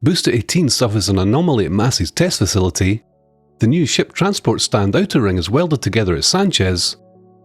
Booster 18 suffers an anomaly at Massey's test facility. The new ship transport stand outer ring is welded together at Sanchez.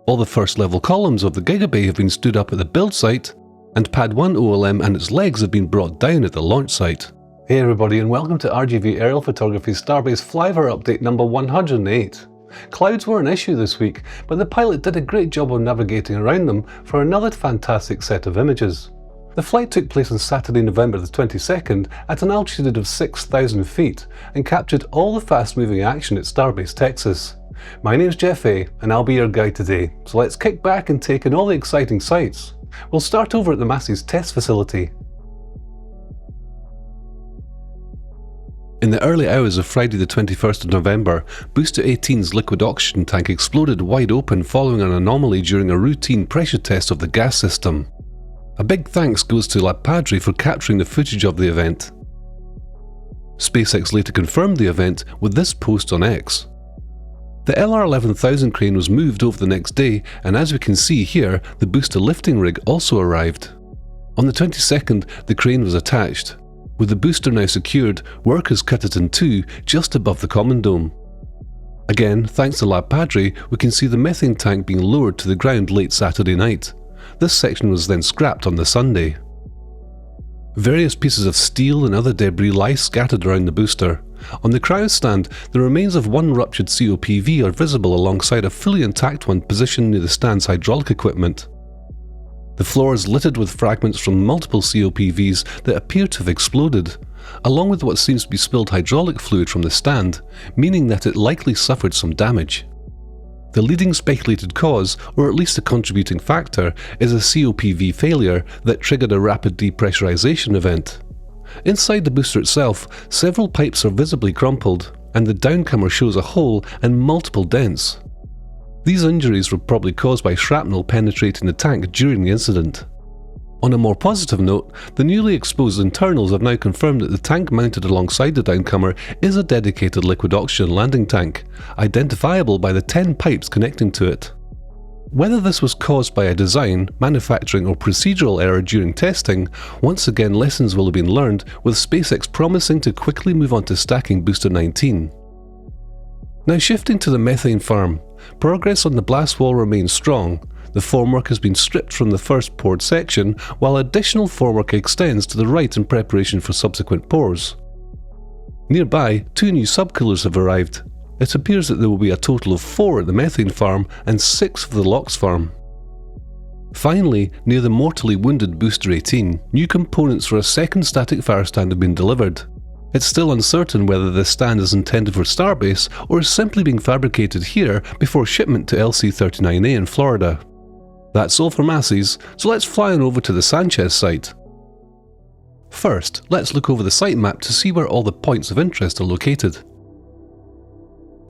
All the first level columns of the Gigabay have been stood up at the build site, and Pad 1 OLM and its legs have been brought down at the launch site. Hey everybody, and welcome to RGV Aerial Photography's Starbase Flyover update number 108. Clouds were an issue this week, but the pilot did a great job of navigating around them for another fantastic set of images. The flight took place on Saturday, November the 22nd at an altitude of 6,000 feet and captured all the fast-moving action at Starbase, Texas. My name's Jeff A, and I'll be your guide today, so let's kick back and take in all the exciting sights. We'll start over at the Massey's test facility. In the early hours of Friday the 21st of November, Booster 18's liquid oxygen tank exploded wide open following an anomaly during a routine pressure test of the gas system. A big thanks goes to La Padre for capturing the footage of the event. SpaceX later confirmed the event with this post on X. The LR-11000 crane was moved over the next day, and as we can see here, the booster lifting rig also arrived. On the 22nd, the crane was attached. With the booster now secured, workers cut it in two just above the common dome. Again, thanks to La Padre, we can see the methane tank being lowered to the ground late Saturday night. This section was then scrapped on the Sunday. Various pieces of steel and other debris lie scattered around the booster. On the cryo stand, the remains of one ruptured COPV are visible alongside a fully intact one positioned near the stand's hydraulic equipment. The floor is littered with fragments from multiple COPVs that appear to have exploded, along with what seems to be spilled hydraulic fluid from the stand, meaning that it likely suffered some damage. The leading speculated cause, or at least a contributing factor, is a COPV failure that triggered a rapid depressurization event. Inside the booster itself, several pipes are visibly crumpled, and the downcomer shows a hole and multiple dents. These injuries were probably caused by shrapnel penetrating the tank during the incident. On a more positive note, the newly exposed internals have now confirmed that the tank mounted alongside the downcomer is a dedicated liquid oxygen landing tank, identifiable by the 10 pipes connecting to it. Whether this was caused by a design, manufacturing or procedural error during testing, once again lessons will have been learned, with SpaceX promising to quickly move on to stacking Booster 19. Now shifting to the methane farm, progress on the blast wall remains strong. The formwork has been stripped from the first poured section, while additional formwork extends to the right in preparation for subsequent pours. Nearby, 2 new subcoolers have arrived. It appears that there will be a total of 4 at the methane farm and 6 for the LOX farm. Finally, near the mortally wounded Booster 18, new components for a second static fire stand have been delivered. It's still uncertain whether this stand is intended for Starbase or is simply being fabricated here before shipment to LC-39A in Florida. That's all for Massey's, so let's fly on over to the Sanchez site. First, let's look over the site map to see where all the points of interest are located.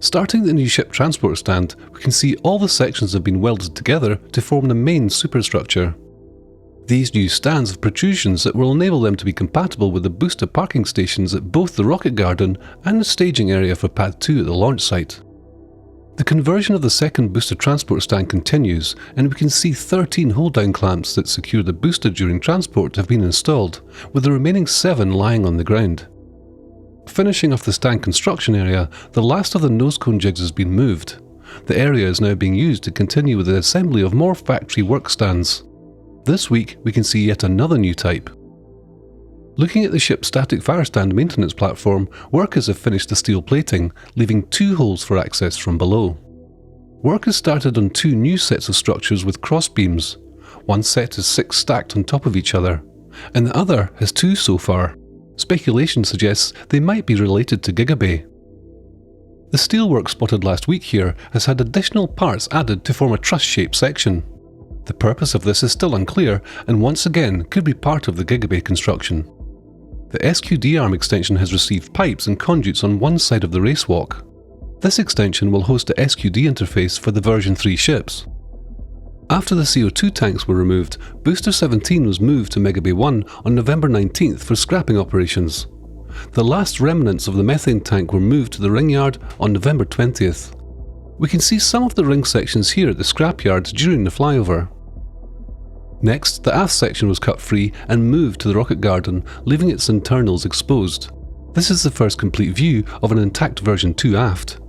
Starting the new ship transport stand, we can see all the sections have been welded together to form the main superstructure. These new stands have protrusions that will enable them to be compatible with the booster parking stations at both the rocket garden and the staging area for Pad 2 at the launch site. The conversion of the second booster transport stand continues, and we can see 13 hold-down clamps that secure the booster during transport have been installed, with the remaining 7 lying on the ground. Finishing off the stand construction area, the last of the nose cone jigs has been moved. The area is now being used to continue with the assembly of more factory work stands. This week, we can see yet another new type. Looking at the ship's static fire stand maintenance platform, workers have finished the steel plating, leaving 2 holes for access from below. Work has started on 2 new sets of structures with cross beams. One set is 6 stacked on top of each other, and the other has 2 so far. Speculation suggests they might be related to Gigabay. The steelwork spotted last week here has had additional parts added to form a truss-shaped section. The purpose of this is still unclear, and once again could be part of the Gigabay construction. The SQD arm extension has received pipes and conduits on one side of the racewalk. This extension will host a SQD interface for the version 3 ships. After the CO2 tanks were removed, Booster 17 was moved to Megabay 1 on November 19th for scrapping operations. The last remnants of the methane tank were moved to the ring yard on November 20th. We can see some of the ring sections here at the scrapyard during the flyover. Next, the aft section was cut free and moved to the rocket garden, leaving its internals exposed. This is the first complete view of an intact version 2 aft.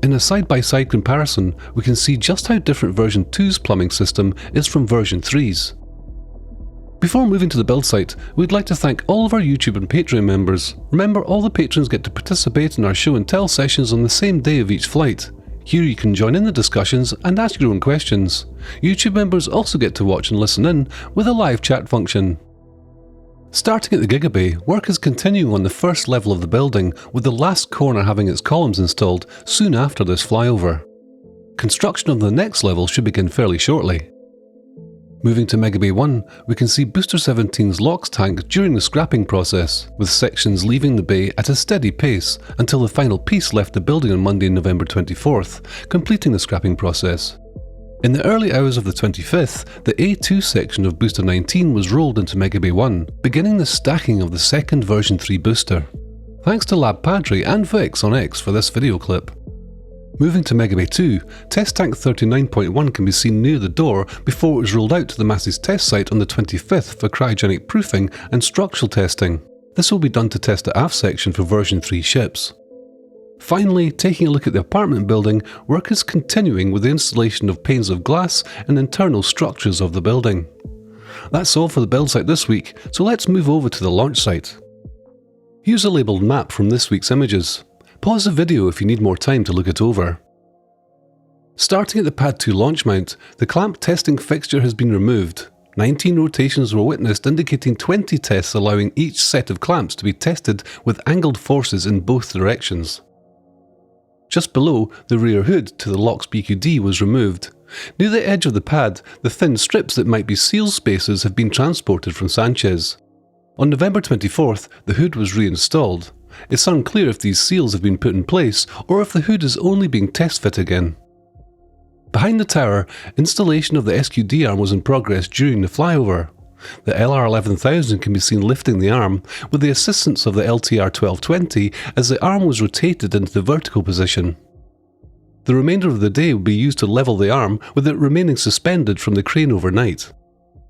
In a side-by-side comparison, we can see just how different version 2's plumbing system is from version 3's. Before moving to the build site, we'd like to thank all of our YouTube and Patreon members. Remember, all the patrons get to participate in our show and tell sessions on the same day of each flight. Here you can join in the discussions and ask your own questions. YouTube members also get to watch and listen in with a live chat function. Starting at the Gigabay, work is continuing on the first level of the building, with the last corner having its columns installed soon after this flyover. Construction of the next level should begin fairly shortly. Moving to Megabay 1, we can see Booster 17's LOX tank during the scrapping process, with sections leaving the bay at a steady pace until the final piece left the building on Monday, November 24th, completing the scrapping process. In the early hours of the 25th, the A2 section of Booster 19 was rolled into Megabay 1, beginning the stacking of the second version 3 booster. Thanks to Lab Padre and Vix on X for this video clip. Moving to Megabay 2, Test Tank 39.1 can be seen near the door before it was rolled out to the Massey's test site on the 25th for cryogenic proofing and structural testing. This will be done to test the aft section for version 3 ships. Finally, taking a look at the apartment building, work is continuing with the installation of panes of glass and internal structures of the building. That's all for the build site this week, so let's move over to the launch site. Here's a labelled map from this week's images. Pause the video if you need more time to look it over. Starting at the Pad 2 launch mount, the clamp testing fixture has been removed. 19 rotations were witnessed, indicating 20 tests allowing each set of clamps to be tested with angled forces in both directions. Just below, the rear hood to the LOX BQD was removed. Near the edge of the pad, the thin strips that might be seal spaces have been transported from Sanchez. On November 24th, the hood was reinstalled. It's unclear if these seals have been put in place or if the hood is only being test fit again. Behind the tower, installation of the SQD arm was in progress during the flyover. The LR11000 can be seen lifting the arm with the assistance of the LTR1220 as the arm was rotated into the vertical position. The remainder of the day would be used to level the arm, with it remaining suspended from the crane overnight.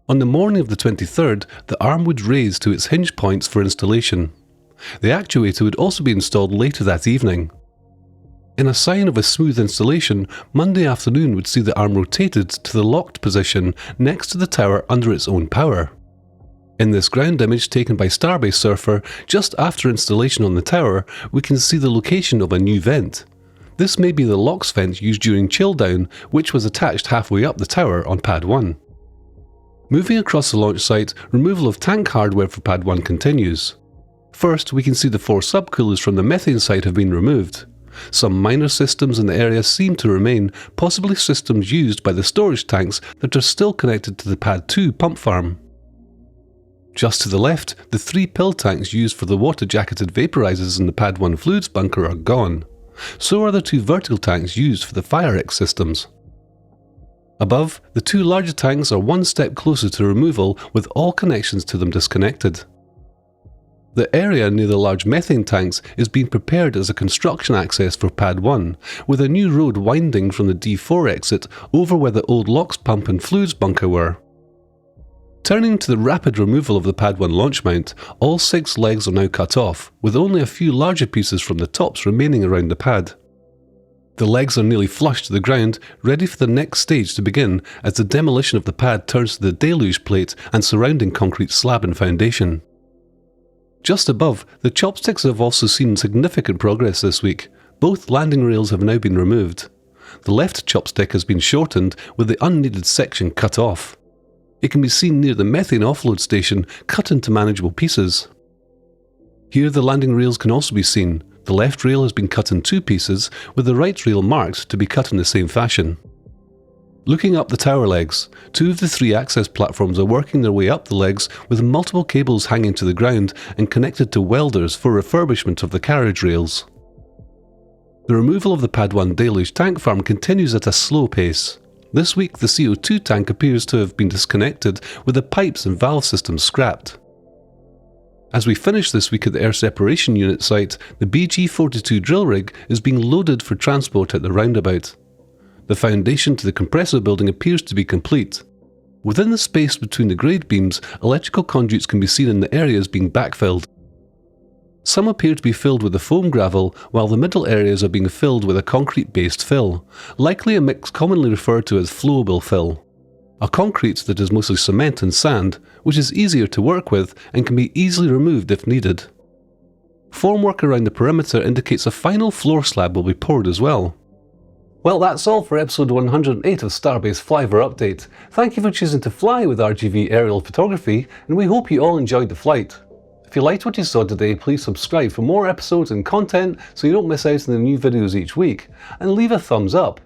On the morning of the 23rd, the arm would raise to its hinge points for installation. The actuator would also be installed later that evening. In a sign of a smooth installation, Monday afternoon would see the arm rotated to the locked position next to the tower under its own power. In this ground image taken by Starbase Surfer, just after installation on the tower, we can see the location of a new vent. This may be the LOX vent used during chill down, which was attached halfway up the tower on Pad 1. Moving across the launch site, removal of tank hardware for Pad 1 continues. First, we can see the 4 subcoolers from the methane site have been removed. Some minor systems in the area seem to remain, possibly systems used by the storage tanks that are still connected to the Pad 2 pump farm. Just to the left, the 3 pill tanks used for the water-jacketed vaporizers in the Pad 1 fluids bunker are gone. So are the 2 vertical tanks used for the Fire-X systems. Above, the 2 larger tanks are one step closer to removal, with all connections to them disconnected. The area near the large methane tanks is being prepared as a construction access for Pad 1, with a new road winding from the D4 exit over where the old LOX pump and fluids bunker were. Turning to the rapid removal of the Pad 1 launch mount, all 6 legs are now cut off, with only a few larger pieces from the tops remaining around the pad. The legs are nearly flush to the ground, ready for the next stage to begin as the demolition of the pad turns to the deluge plate and surrounding concrete slab and foundation. Just above, the chopsticks have also seen significant progress this week. Both landing rails have now been removed. The left chopstick has been shortened, with the unneeded section cut off. It can be seen near the methane offload station, cut into manageable pieces. Here the landing rails can also be seen. The left rail has been cut in 2 pieces, with the right rail marked to be cut in the same fashion. Looking up the tower legs, 2 of the 3 access platforms are working their way up the legs with multiple cables hanging to the ground and connected to welders for refurbishment of the carriage rails. The removal of the Pad 1 deluge tank farm continues at a slow pace. This week the CO2 tank appears to have been disconnected, with the pipes and valve systems scrapped. As we finish this week at the air separation unit site, the BG-42 drill rig is being loaded for transport at the roundabout. The foundation to the compressor building appears to be complete. Within the space between the grade beams, electrical conduits can be seen in the areas being backfilled. Some appear to be filled with the foam gravel, while the middle areas are being filled with a concrete-based fill, likely a mix commonly referred to as flowable fill. A concrete that is mostly cement and sand, which is easier to work with and can be easily removed if needed. Formwork around the perimeter indicates a final floor slab will be poured as well. Well, that's all for episode 108 of Starbase Flyover Update. Thank you for choosing to fly with RGV aerial photography, and we hope you all enjoyed the flight. If you liked what you saw today, please subscribe for more episodes and content so you don't miss out on the new videos each week, and leave a thumbs up.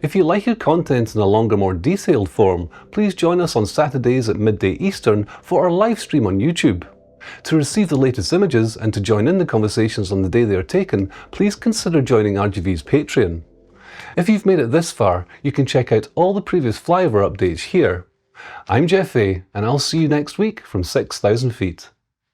If you like your content in a longer, more detailed form, please join us on Saturdays at midday Eastern for our live stream on YouTube. To receive the latest images and to join in the conversations on the day they are taken, please consider joining RGV's Patreon. If you've made it this far, you can check out all the previous flyover updates here. I'm Jeff A, and I'll see you next week from 6,000 feet.